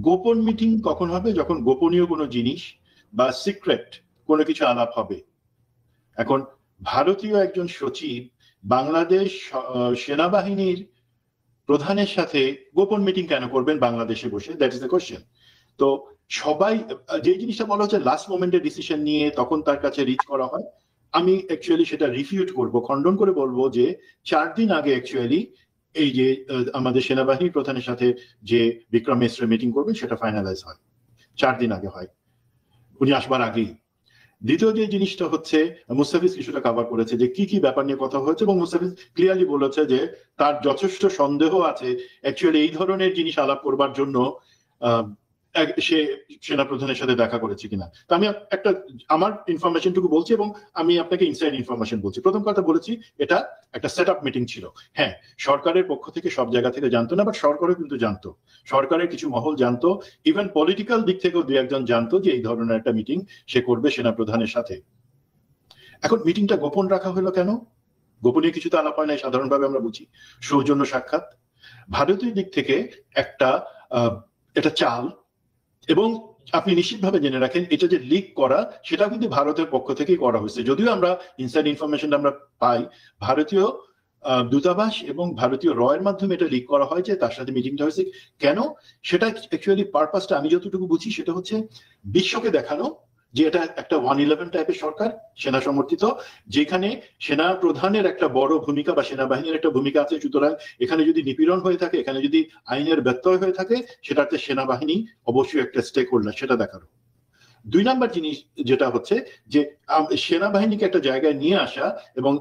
গোপন মিটিং কখন হবে? যখন গোপনীয় কোনো জিনিস বা সিক্রেট কোনো কিছু আলাপ হবে। এখন ভারতীয় একজন সচিব বাংলাদেশ সেনাবাহিনীর প্রধানের সাথে গোপন মিটিং কেন করবেন বাংলাদেশে বসে? That is the question. তো সবাই যে জিনিসটা বলা হচ্ছে লাস্ট মোমেন্টের ডিসিশন নিয়ে তখন তার কাছে রিচ করা হয়, আমি অ্যাকচুয়ালি সেটা রিফিউট করব, খণ্ডন করে বলবো যে 4 দিন আগে অ্যাকচুয়ালি এই যে আমাদের সেনাবাহিনী প্রধানের সাথে যে বিক্রম মিশ্র মিটিং করবেন সেটা ফাইনালাইজ হয়, 4 দিন আগে হয়, উনি আসবার আগেই। দ্বিতীয় যে জিনিসটা হচ্ছে, মুস্তাফিজ কিছুটা কভার করেছে যে কি কি ব্যাপার নিয়ে কথা হয়েছে, এবং মুস্তাফিজ ক্লিয়ারলি বলেছে যে তার যথেষ্ট সন্দেহ আছে অ্যাকচুয়ালি এই ধরনের জিনিস আলাপ করবার জন্য সে সেনাপ্রধানের সাথে দেখা করেছে কিনা। তো আমি একটা আমার ইনফরমেশনটুকু বলছি এবং আমি আপনাকে ইনসাইড ইনফরমেশন বলছি। প্রথম কথা বলেছি এটা একটা সেট আপ মিটিং ছিল। হ্যাঁ, সরকারের পক্ষ থেকে সব জায়গা থেকে জানতো না, বাট সরকারও কিন্তু জানতো, সরকারের কিছু মহল জানতো, ইভেন পলিটিক্যাল দিক থেকেও দু একজন জানতো যে এই ধরনের একটা মিটিং সে করবে সেনাপ্রধানের সাথে। এখন মিটিংটা গোপন রাখা হলো কেন? গোপনীয় কিছু তো আলাপ হয় না, সাধারণভাবে আমরা বুঝি সৌজন্য সাক্ষাৎ। ভারতীয় দিক থেকে এটা চাল, এবং আপনি নিশ্চিতভাবে জেনে রাখেন এটা যে লিক করা সেটা কিন্তু ভারতের পক্ষ থেকেই করা হয়েছে। যদিও আমরা ইনসাইড ইনফরমেশন আমরা পাই ভারতীয় দূতাবাস এবং ভারতীয় রয়ের মাধ্যমে এটা লিক করা হয় যে তার সাথে মিটিংটা হয়েছে। কেন? সেটা অ্যাকচুয়ালি পারপাসটা আমি যতটুকু বুঝি সেটা হচ্ছে বিশ্বকে দেখানো যে এটা একটা 111 টাইপের সরকার, সেনা সমর্থিত, যেখানে সেনা প্রধানের একটা বড় ভূমিকা বা সেনাবাহিনীর একটা ভূমিকা আছে। সুতরাং এখানে যদি নিপীড়ন হয়ে থাকে, এখানে যদি আইনের ব্যত্যয় হয়ে থাকে, সেটাতে সেনাবাহিনী অবশ্যই একটা স্টেক হোল্ডার, সেটা দেখানো। 2 নাম্বার জিনিস যেটা হচ্ছে যে সেনাবাহিনীকে একটা জায়গায় নিয়ে আসা এবং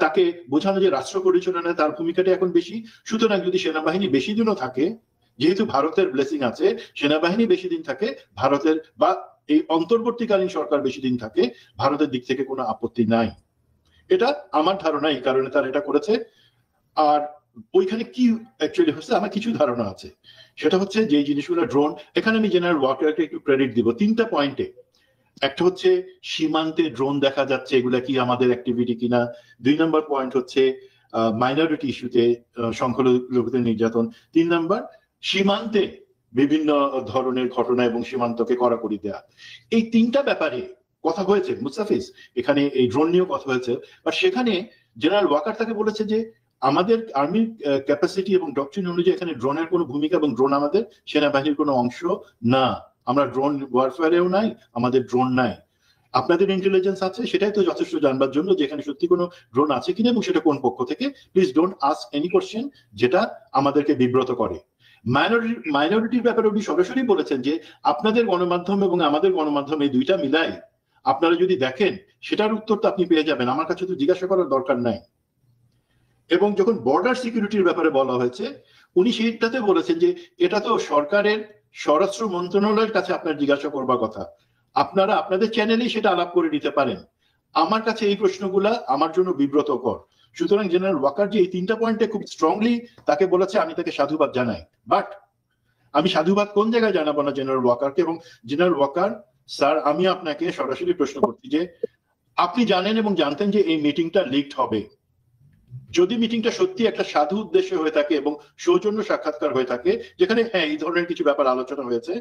তাকে বোঝানো যে রাষ্ট্র পরিচালনায় তার ভূমিকাটা এখন বেশি। সুতরাং যদি সেনাবাহিনী বেশি দিনও থাকে, যেহেতু ভারতের ব্লেসিং আছে, সেনাবাহিনী বেশি দিন থাকে, ভারতের বা এই অন্তর্বর্তীকালীন সরকার বেশি দিন থাকে, ভারতের দিক থেকে কোনো আপত্তি নাই। এটা আমার ধারণা, এই কারণে তার এটা করেছে। আর ওইখানে কি অ্যাকচুয়ালি হচ্ছে আমার কিছু ধারণা আছে, সেটা হচ্ছে যে জিনিসগুলো ড্রোন, এখানে আমি জেনারেল ওয়াকারকে একটু ক্রেডিট দিব 3টা পয়েন্টে। একটা হচ্ছে সীমান্তে ড্রোন দেখা যাচ্ছে, এগুলা কি আমাদের অ্যাক্টিভিটি কিনা। 2 নম্বর পয়েন্ট হচ্ছে মাইনরিটি ইস্যুতে সংখ্যালঘুদের নির্যাতন। 3 নম্বর সীমান্তে বিভিন্ন ধরনের ঘটনা এবং সীমান্তকে কড়াকড়ি দেয়া। এই 3টা ব্যাপারে কথা হয়েছে মুস্তাফিজ, এখানে এই ড্রোন নিয়েও কথা হয়েছে। আর সেখানে জেনারেল ওয়াকার তাকে বলেছে যে আমাদের আর্মির ক্যাপাসিটি এবং ডক্ট্রিন অনুযায়ী এখানে ড্রোনের কোনো ভূমিকা এবং ড্রোন আমাদের সেনাবাহিনীর কোনো অংশ না। আমরা ড্রোন ওয়ারফেয়ারেও নাই, আমাদের ড্রোন নাই। আপনাদের ইন্টেলিজেন্স আছে, সেটাই তো যথেষ্ট জানবার জন্য যে এখানে সত্যি কোনো ড্রোন আছে কিনা এবং সেটা কোন পক্ষ থেকে। Please don't ask any question যেটা আমাদেরকে বিব্রত করে। মাইনরিটির ব্যাপারে উনি সরাসরি বলেছেন যে আপনাদের গণমাধ্যম এবং আমাদের গণমাধ্যম এই 2টা মিলাই আপনারা যদি দেখেন সেটার উত্তর তো আপনি পেয়ে যাবেন, আমার কাছে তো জিজ্ঞাসা করার দরকার নাই। এবং যখন বর্ডার সিকিউরিটির ব্যাপারে বলা হয়েছে, উনি সেইটাতে বলেছেন যে এটা তো সরকারের স্বরাষ্ট্র মন্ত্রণালয়ের কাছে আপনার জিজ্ঞাসা করবার কথা, আপনারা আপনাদের চ্যানেলেই সেটা আলাপ করে নিতে পারেন। আমার কাছে এই প্রশ্নগুলা আমার জন্য বিব্রতকর। সুতরাং জেনারেল ওয়াকার যে এই 3টা পয়েন্টে খুব স্ট্রংলি তাকে বলেছে, আমি তাকে সাধুবাদ জানাই। বাট আমি সাধুবাদ কোন জায়গায় জানাবো না জেনারেল ওয়াকারকে। এবং জেনারেল ওয়াকার স্যার, আমি আপনাকে সরাসরি প্রশ্ন করছি যে আপনি জানেন এবং জানতেন যে এই মিটিংটা লিকড হবে। যদি মিটিংটা সত্যি একটা সাধু উদ্দেশ্যে হয়ে থাকে এবং সৌজন্য সাক্ষাৎকার হয়ে থাকে, যেখানে হ্যাঁ এই ধরনের কিছু ব্যাপার আলোচনা হয়েছে,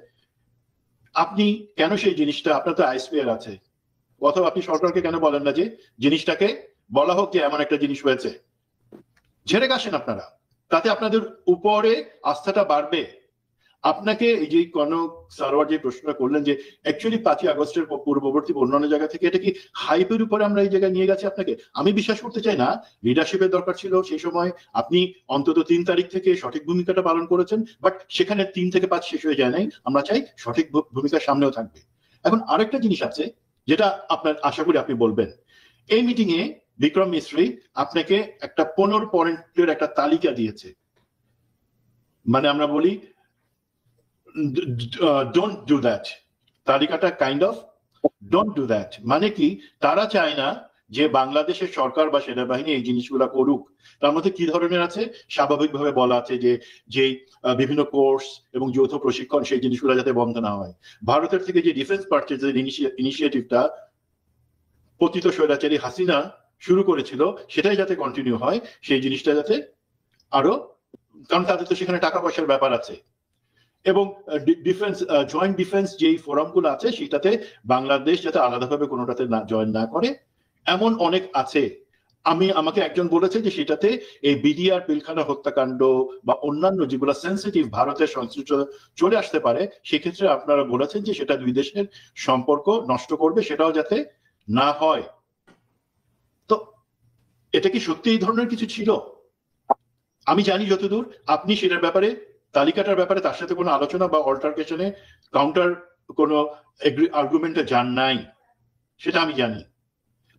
আপনি কেন সেই জিনিসটা, আপনার তো আইসপিআর আছে, অথবা আপনি সরকারকে কেন বলেন না যে জিনিসটাকে বলা হোক যে এমন একটা জিনিস হয়েছে, ঝেড়ে কাশেন আপনারা, তাতে আপনাদের উপরে আস্থাটা বাড়বে। আপনাকে এই যে কনক সারোয়ার যে প্রশ্নটা করলেন যে অ্যাকচুয়ালি 5ই আগস্টের পূর্ববর্তী অন্যান্য জায়গা থেকে এটা কি হাইপের উপরে আমরা এই জায়গায় নিয়ে গেছি আপনাকে, আমি বিশ্বাস করতে চাই না। লিডারশিপের দরকার ছিল সেই সময়, আপনি অন্তত 3 তারিখ থেকে সঠিক ভূমিকাটা পালন করেছেন, বাট সেখানে 3 থেকে 5 শেষ হয়ে যায় নাই। আমরা চাই সঠিক ভূমিকা সামনেও থাকবে। এখন আরেকটা জিনিস আছে যেটা আপনার আশা করি আপনি বলবেন, এই মিটিং এ বিক্রম মিস্ত্রি আপনাকে একটা 15 পয়েন্টের একটা তালিকা দিয়েছে, মানে আমরা বলি ডোন্ট ডু দ্যাট, তালিকাটা kind of don't do that, মানে কি তারা চায় না যে বাংলাদেশের সরকার বা সেনাবাহিনী এই জিনিসগুলো করুক। তার মধ্যে কি ধরনের আছে, স্বাভাবিকভাবে বলা আছে যে যে বিভিন্ন কোর্স এবং যৌথ প্রশিক্ষণ সেই জিনিসগুলো যাতে বন্ধ না হয়। ভারতের থেকে যে ডিফেন্স পারচেজের ইনিশিয়েটিভটা পতিত স্বৈরাচারী হাসিনা শুরু করেছিল সেটাই যাতে কন্টিনিউ হয়, সেই জিনিসটা যাতে আরো, কারণ তাদের তো সেখানে টাকা পয়সার ব্যাপার আছে। এবং ডিফেন্স জয়েন্ট ডিফেন্স যেই ফোরামগুলো আছে সেটাতে বাংলাদেশ যাতে আলাদাভাবে কোনোটাতে না জয়েন না করে, এমন অনেক আছে। আমাকে একজন বলেছে যে সেটাতে এই বিডিআর পিলখানা হত্যাকাণ্ড বা অন্যান্য যেগুলো সেন্সিটিভ ভারতের সংশ্লিষ্ট চলে আসতে পারে, সেক্ষেত্রে আপনারা বলেছেন যে সেটা দুই দেশের সম্পর্ক নষ্ট করবে, সেটাও যাতে না হয়। তো এটা কি সত্যি এই ধরনের কিছু ছিল? আমি জানি যতদূর আপনি সেটার ব্যাপারে, তালিকাটার ব্যাপারে তার সাথে কোনো আলোচনা বা অল্টারকেশনে কাউন্টার কোনো আর্গুমেন্টে যান নাই, সেটা আমি জানি।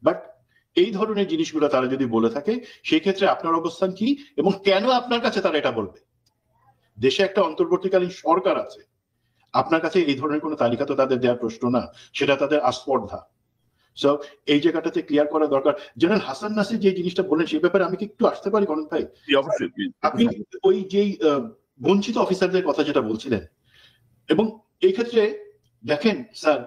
বাট এই ধরনের জিনিসগুলো তারা যদি বলে থাকে সেই ক্ষেত্রে আপনার অবস্থান কি এবং কেন আপনার কাছে তারা এটা বলবে? দেশে একটা অন্তর্বর্তীকালীন সরকার আছে, আপনার কাছে এই ধরনের কোনো তালিকা তো তাদের দেওয়ার প্রশ্ন না, সেটা তাদের আস্পর্ধা। সো এই জায়গাটাতে ক্লিয়ার করা দরকার। জেনারেল হাসান নাসির যে জিনিসটা বলেন সেই ব্যাপারে আমি কি একটু আসতে পারি কনক ভাই? অবশ্যই। আপনি ওই যেই বঞ্চিত অফিসারদের কথা যেটা বলছিলেন, এবং এই ক্ষেত্রে দেখেন স্যার,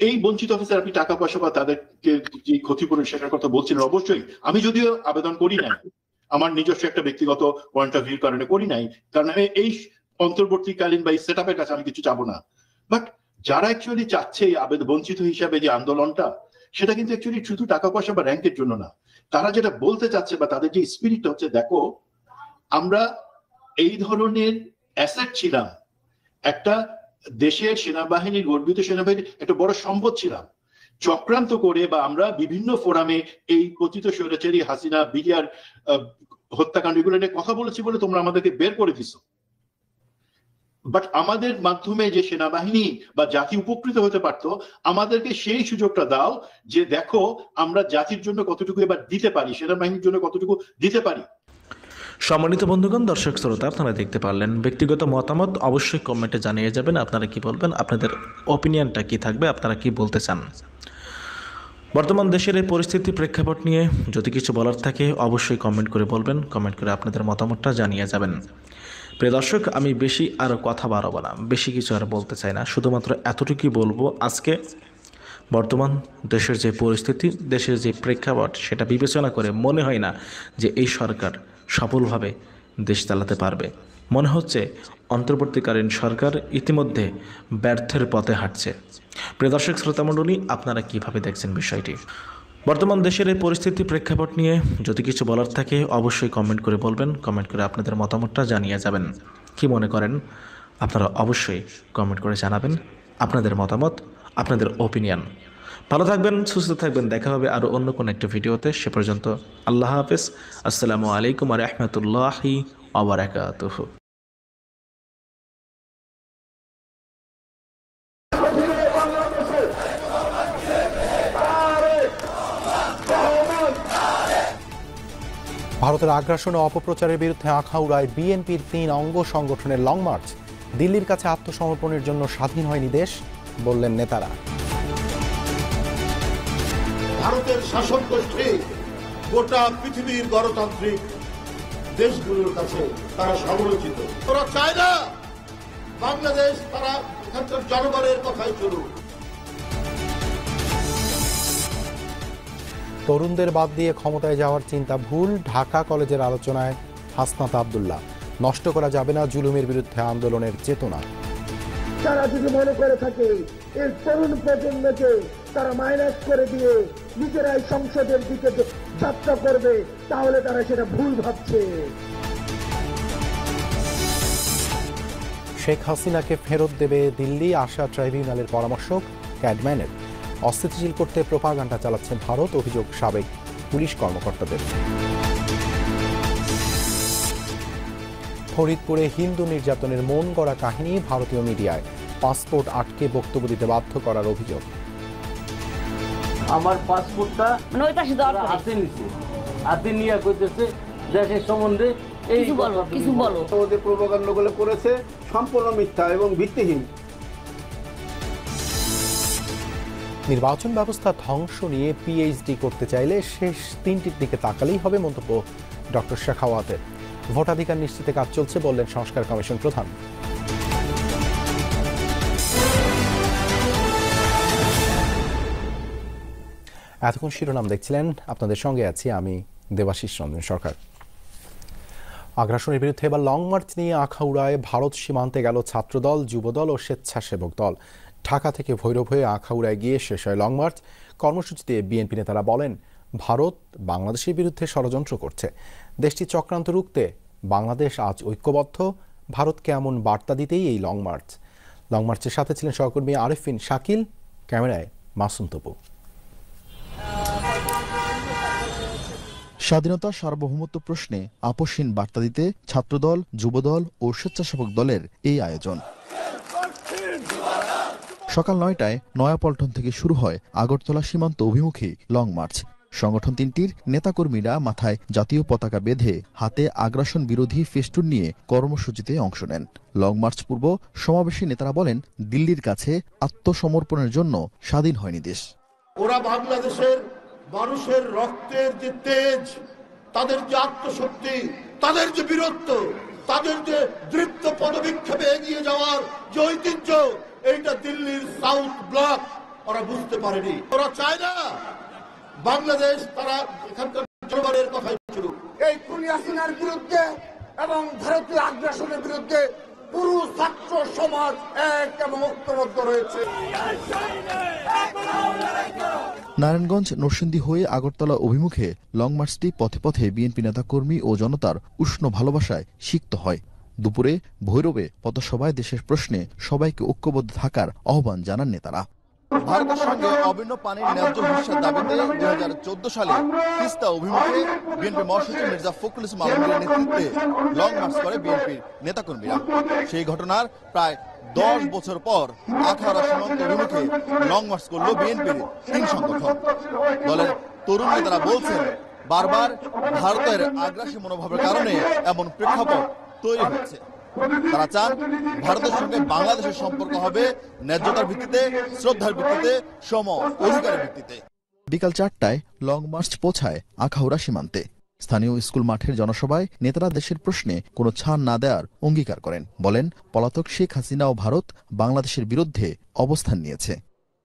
এই বঞ্চিত অফিসার আপনি টাকা পয়সা বা তাদেরকে যে ক্ষতিপূরণ সেটার কথা বলছিলেন, অবশ্যই আমি যদিও আবেদন করি নাই, আমার নিজস্ব একটা ব্যক্তিগত পয়েন্ট অফ ভিউর কারণে করি নাই, কারণ এই অন্তর্বর্তীকালীন বা এই সেট আপের কাছে আমি কিছু চাবো না। বাট যারা অ্যাকচুয়ালি চাচ্ছে আবেদন বঞ্চিত হিসাবে যে আন্দোলনটা, সেটা কিন্তু অ্যাকচুয়ালি শুধু টাকা পয়সা বা র্যাঙ্কের জন্য না। তারা যেটা বলতে চাচ্ছে বা তাদের যে স্পিরিট হচ্ছে, দেখো আমরা এই ধরনের অ্যাসেট ছিলাম, একটা দেশের সেনাবাহিনীর, গর্বিত সেনাবাহিনীর একটা বড় সম্পদ ছিলাম, চক্রান্ত করে বা আমরা বিভিন্ন ফোরামে এই পতিত স্বৈরাচারী হাসিনা বিডিআর হত্যাকাণ্ড এগুলো নিয়ে কথা বলেছি বলে তোমরা আমাদেরকে বের করে দিছো। বাট আমাদের মাধ্যমে যে সেনাবাহিনী বা জাতি উপকৃত হতে পারতো, আমাদেরকে সেই সুযোগটা দাও যে দেখো আমরা জাতির জন্য কতটুকু এবার দিতে পারি, সেনাবাহিনীর জন্য কতটুকু দিতে পারি। সম্মানিত বন্ধুগণ, দর্শক শ্রোতা, আপনারা দেখতে পারলেন ব্যক্তিগত মতামত অবশ্যই কমেন্টে জানিয়ে যাবেন। আপনারা কি বলবেন, আপনাদের ওপিনিয়নটা কি থাকবে, আপনারা কি বলতে চান। বর্তমান দেশের এই পরিস্থিতি প্রেক্ষাপট নিয়ে যদি কিছু বলার থাকে অবশ্যই কমেন্ট করে বলবেন, কমেন্ট করে আপনাদের মতামতটা জানিয়ে যাবেন। প্রিয় দর্শক, আমি বেশি আর কথা বাড়াবো না, বেশি কিছু আর বলতে চাই না, শুধুমাত্র এতটুকুই বলবো, আজকে বর্তমান দেশের যে পরিস্থিতি, দেশের যে প্রেক্ষাপট, সেটা বিবেচনা করে মনে হয় না যে এই সরকার সফলভাবে দেশ চালাতে পারবে। মনে হচ্ছে অন্তর্বর্তীকালীন সরকার ইতিমধ্যে ব্যর্থের পথে হাঁটছে। প্রিয় দর্শক শ্রোতামণ্ডলী, আপনারা কিভাবে দেখছেন বিষয়টি? বর্তমান দেশের এই পরিস্থিতি প্রেক্ষাপট নিয়ে যদি কিছু বলার থাকে অবশ্যই কমেন্ট করে বলবেন, কমেন্ট করে আপনাদের মতামতটা জানিয়ে যাবেন। কি মনে করেন আপনারা অবশ্যই কমেন্ট করে জানাবেন আপনাদের মতামত, আপনাদের ওপিনিয়ন। ভালো থাকবেন, সুস্থ থাকবেন, দেখা হবে আরও অন্য কোনো একটা ভিডিওতে। সে পর্যন্ত আল্লাহ হাফেজ। আসসালামু আলাইকুম ওয়া রাহমাতুল্লাহি ওয়া বারাকাতুহু। ভারতের আগ্রাসন ও অপপ্রচারের বিরুদ্ধে আখাউড়ায় বিএনপির 3 অঙ্গ সংগঠনের লং মার্চ। দিল্লির কাছে আত্মসমর্পণের জন্য স্বাধীন হয়নি দেশ, বললেন নেতারা। ভারতের শাসক গোষ্ঠী গোটা পৃথিবীর গণতান্ত্রিক দেশগুলোর কাছে তারা সমালোচিত। ওরা চায় না বাংলাদেশ, তারা এখানকার জনগণের কথাই চলুক। তরুণদের বাদ দিয়ে ক্ষমতায় যাওয়ার চিন্তা ভুল, ঢাকা কলেজের আলোচনায় হাসনাত আব্দুল্লাহ। নষ্ট করা যাবে না জুলুমের বিরুদ্ধে আন্দোলনের চেতনা। তারা যদি মনে করে থাকে এই তরুণ প্রজন্মকে তারা মাইনাস করে দিয়ে নিজেরাই সংসদের দিকে যাত্রা করবে, তাহলে তারা সেটা ভুল ভাবছে। শেখ হাসিনাকে ফেরত দেবে দিল্লি, আশা ট্রাইব্যুনালের পরামর্শক ক্যাডম্যানের। অস্থিতিশীল করতে প্রোপাগান্ডা চালাচ্ছে ভারত, অভিযোগ সাবেক পুলিশ কর্মকর্তাদের। ফরিদপুরে হিন্দু নির্যাতনের মন গড়া কাহিনী ভারতীয় মিডিয়ায়, পাসপোর্ট আটকে বক্তব্য দিতে বাধ্য করার অভিযোগ। আমার পাসপোর্টটা হাতে নিচ্ছে, হাতে নিয়ে কইতেছে দেশের সম্বন্ধে কিছু বলো। ওদের প্রোপাগান্ডাগুলো করেছে সম্পূর্ণ মিথ্যা এবং ভিত্তিহীন। নির্বাচন ব্যবস্থা ধ্বংস নিয়ে পিএইচডি করতে চাইলে শেষ 3টির দিকে তাকালেই হবে, মন্তব্য ডক্টর শেখাওয়াতের। ভোটাধিকার নিশ্চিতে কাজ চলছে বললেন সংস্কার কমিশন প্রধান। এতক্ষণ শিরোনাম দেখছিলেন, আপনাদের সঙ্গে আছি আমি দেবাশিস রঞ্জন সরকার। আগ্রাসনের বিরুদ্ধে এবার লং মার্চ নিয়ে আখাউড়ায় ভারত সীমান্তে গেল ছাত্রদল, যুবদল ও স্বেচ্ছাসেবক দল। ঢাকা থেকে ভৈরব হয়ে আখাউড়ায় গিয়ে শেষ হয় লং মার্চ। কর্মসূচিতে বিএনপি নেতারা বলেন, ভারত বাংলাদেশের বিরুদ্ধে ষড়যন্ত্র করছে, দেশটি চক্রান্ত রুখতে বাংলাদেশ আজ ঐক্যবদ্ধ। ভারতকে এমন বার্তা দিতেই এই লং মার্চ। লং মার্চের সাথে ছিলেন সহকর্মী আরেফিন শাকিল, ক্যামেরায় মাসুম তপু। স্বাধীনতা সার্বভৌমত্ব প্রশ্নে আপোষহীন বার্তা দিতে ছাত্রদল, যুবদল ও স্বেচ্ছাসেবক দলের এই আয়োজন। সকাল 9টায় নয়াপল্টন থেকে শুরু হয় আগরতলা সীমান্ত অভিমুখী লং মার্চ। সংগঠন তিনটির নেতাকর্মীরা মাথায় জাতীয় পতাকা বেঁধে হাতে আগ্রাসন বিরোধী ফেস্টুন নিয়ে কর্মসূচিতে অংশ নেন। লং মার্চ পূর্ব সমাবেশে নেতারা বলেন, দিল্লির কাছে আত্মসমর্পণের জন্য স্বাধীন হয়নি দেশ। ওরা বাংলাদেশের মানুষের রক্তের যে তেজ, তাদের যে আত্মশক্তি, তাদের যে বীরত্ব, তাদের যে দৃপ্ত পদবিক্ষেপে এগিয়ে যাওয়ার যে ঐতিহ্য, এইটা দিল্লির সাউথ ব্লক ওরা বুঝতে পারেনি। ওরা চায় না বাংলাদেশ, তারা এখানকার জনগণের কথাই ছিল। এই খুনি হাসিনার বিরুদ্ধে এবং ভারতীয় আগ্রাসনের বিরুদ্ধে পুরো ছাত্র সমাজ এক এবং ঐক্যবদ্ধ রয়েছে। নারায়ণগঞ্জ, নরসিংদী হয়ে আগরতলা অভিমুখে লং মার্চটি পথে পথে বিএনপি নেতাকর্মী ও জনতার উষ্ণ ভালোবাসায় সিক্ত হয়। দুপুরে ভৈরবে পথসভায় দেশের প্রশ্নে সবাইকে ঐক্যবদ্ধ থাকার আহ্বান জানান নেতারা। ভারতের সঙ্গে অভিন্ন পানির ন্যায্য হিস্যার দাবিতে 2014 সালে তিস্তা অভিমুখে বিএনপি মহাসচিব মির্জা ফখরুল ইসলাম আলমগীরের নেতৃত্বে লং মার্চ করে বিএনপির নেতাকর্মীরা। সেই ঘটনার প্রায় 10 বছর পর আখাউড়া সীমান্ত অভিমুখে লং মার্চ করল বিএনপির 3 সংগঠন। দলের তরুণ নেতারা বলছেন, বারবার ভারতের আগ্রাসী মনোভাবের কারণে এমন প্রেক্ষাপট তৈরি হচ্ছে। তারা চান ভারতের সঙ্গে বাংলাদেশের সম্পর্ক হবে ন্যায্যতার ভিত্তিতে, শ্রদ্ধার ভিত্তিতে, সম অধিকারের ভিত্তিতে। বিকাল 4টায় লং মার্চ পৌঁছায় আখাউড়া সীমান্তে। স্থানীয় স্কুল মাঠের জনসভায় নেতারা দেশের প্রশ্নে কোনো ছাড় না দেওয়ার অঙ্গীকার করেন। বলেন, পলাতক শেখ হাসিনা ও ভারত বাংলাদেশের বিরুদ্ধে অবস্থান নিয়েছে।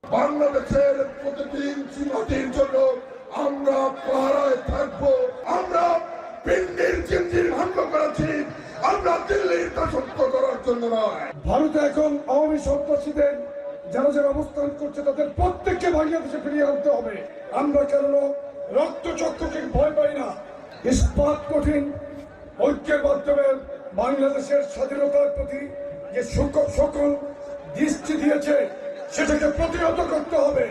বাংলাদেশের প্রতিটি সীমাটির জন্য আমরা পাহারায় থাকবো। আমরা পিন্ডির জিঞ্জির ভঙ্গ করেছি, আমরা দিল্লির দাসত্ব করার জন্য নয়। ভারতে এখন আওয়ামী সন্ত্রাসীদের যারা যারা অবস্থান করছে তাদের প্রত্যেককে বাংলাদেশে ফিরিয়ে আনতে হবে। আমরা কেন রক্তচক্রকে ভয় পাই না। ইস্পাত কঠিন ঐক্যের মাধ্যমে বাংলাদেশের স্বাধীনতার প্রতি যে সকল দৃষ্টি দিয়েছে সেটাকে প্রতিহত করতে হবে।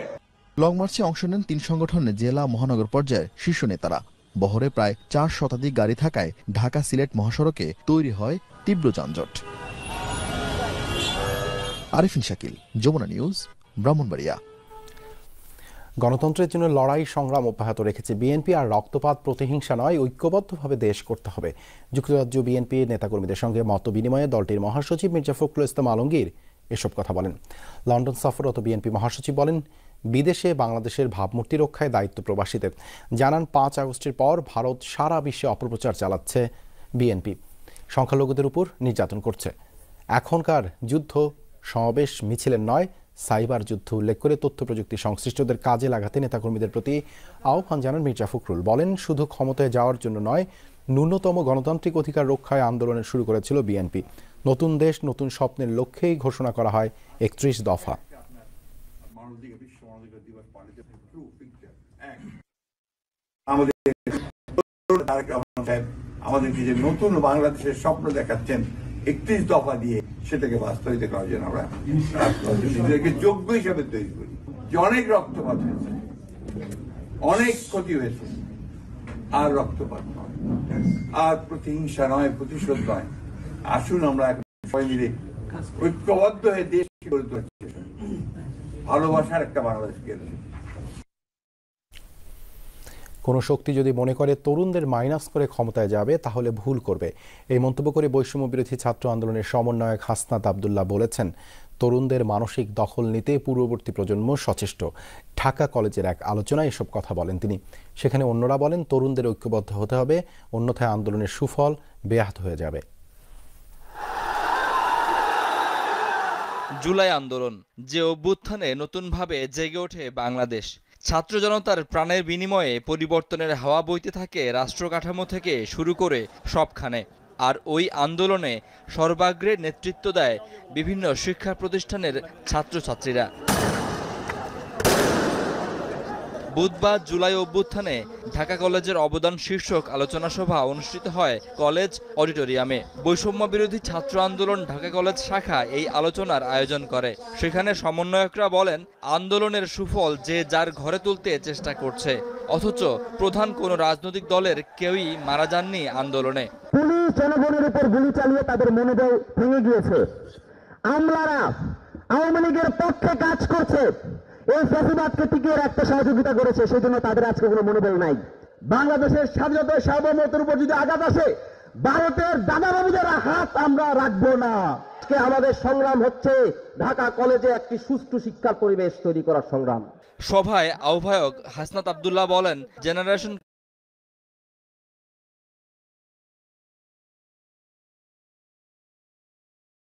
লং মার্চে অংশ নেন 3 সংগঠনের জেলা, মহানগর পর্যায়ের শীর্ষ নেতারা। বহরে প্রায় 4 শতাধিক গাড়ি থাকায় ঢাকা সিলেট মহাসড়কে তৈরি হয় তীব্র যানজট। আরেফিন শাকিল, যমুনা নিউজ, ব্রাহ্মণবাড়িয়া। গণতন্ত্রের জন্য লড়াই সংগ্রাম অব্যাহত রেখেছে বিএনপি। আর রক্তপাত, প্রতিহিংসা নয়, ঐক্যবদ্ধভাবে দেশ করতে হবে। যুক্তরাজ্য বিএনপি নেতাকর্মীদের সঙ্গে মত বিনিময়ে দলটির মহাসচিব মির্জা ফখরুল ইসলাম আলমগীর এসব কথা বলেন। লন্ডন সফররত বিএনপি মহাসচিব বলেন, বিদেশে বাংলাদেশের ভাবমূর্তি রক্ষায় দায়িত্ব প্রবাসীদের। জানান, 5 আগস্টের পর ভারত সারা বিশ্বে অপপ্রচার চালাচ্ছে বিএনপি, সংখ্যালঘুদের উপর নির্যাতন করছে। এখনকার যুদ্ধ সমাবেশ মিছিলের নয়, সাইবার যুদ্ধ উল্লেখ করে তথ্য প্রযুক্তি সংশ্লিষ্টদের কাজে লাগাতে নেতাকর্মীদের প্রতি আহ্বান জানান মির্জা ফখরুল। বলেন, শুধু ক্ষমতায় যাওয়ার জন্য নয়, ন্যূনতম গণতান্ত্রিক অধিকার রক্ষায় আন্দোলনের শুরু করেছিল বিএনপি। নতুন দেশ, নতুন স্বপ্নের লক্ষ্যেই ঘোষণা করা হয় 31 দফা। আমাদের আমাদেরকে যে নতুন বাংলাদেশের স্বপ্ন দেখাচ্ছেন 31 দফা দিয়ে, সেটাকে বাস্তবায়িত করার জন্য আমরা নিজেদেরকে যোগ্য হিসাবে তৈরি করি। যে অনেক রক্তপাত হয়েছে, অনেক ক্ষতি হয়েছে, আর রক্তপাত নয়, আর প্রতিহিংসা নয়, প্রতিশোধ নয়। আসুন আমরা সবাই মিলে ঐক্যবদ্ধ হয়ে দেশ গড়ে তুলছি, ভালোবাসার একটা বাংলাদেশ গড়ে। কোনো শক্তি যদি মনে করে তরুণদের মাইনাস করে ক্ষমতায় যাবে তাহলে ভুল করবে, এই মন্তব্য করে বৈষম্য বিরোধী ছাত্র আন্দোলনের সমন্বয়ক হাসনাত আব্দুল্লাহ বলেছেন, তরুণদের মানসিক দখল নিতে পূর্ববর্তী প্রজন্ম সচেষ্ট। ঢাকা কলেজের এক আলোচনায় এসব কথা বলেন তিনি। সেখানে অন্যরা বলেন, তরুণদের ঐক্যবদ্ধ হতে হবে, অন্যথায় আন্দোলনের সুফল ব্যাহত হয়ে যাবে। জুলাই আন্দোলন, যে অভ্যুত্থানে নতুনভাবে জেগে ওঠে বাংলাদেশ। ছাত্র জনতার প্রাণের বিনিময়ে পরিবর্তনের হাওয়া বইতে থাকে রাষ্ট্র কাঠামো থেকে শুরু করে সবখানে। আর ওই আন্দোলনে সর্বাগ্রে নেতৃত্ব দেয় বিভিন্ন শিক্ষা প্রতিষ্ঠানের ছাত্রছাত্রীরা। বুধবার জুলাই অভ্যুত্থানে ঢাকা কলেজের অবদান শীর্ষক আলোচনা সভা অনুষ্ঠিত হয় কলেজ অডিটোরিয়ামে। বৈষম্য বিরোধী ছাত্র আন্দোলন ঢাকা কলেজ শাখা এই আলোচনার আয়োজন করে। সেখানে সমন্বয়করা বলেন, আন্দোলনের সুফল যে যার ঘরে তুলতে চেষ্টা করছে, অথচ প্রধান কোনো রাজনৈতিক দলের কেউই মারা যাননি আন্দোলনে। পুলিশ জনগণের উপর গুলি চালিয়ে তাদের মনোবল ভেঙে গিয়েছে। আমলারা আওয়ামী লীগের পক্ষে কাজ করছে, এই ফ্যাসিবাদকে টিকিয়ে রাখতে সহযোগিতা করেছে, সেই জন্য তাদের আজকে কোনো মনোবল নাই। বাংলাদেশের স্বাধীনতা সার্বভৌমত্বের উপর যদি আঘাত আসে, ভারতের দাদাবাবুদের হাত আমরা রাখবো না। আজকে আমাদের সংগ্রাম হচ্ছে ঢাকা কলেজে একটি সুষ্ঠু শিক্ষার পরিবেশ তৈরি করার সংগ্রাম। সভায় আহ্বায়ক হাসনাত আব্দুল্লাহ বলেন, জেনারেশন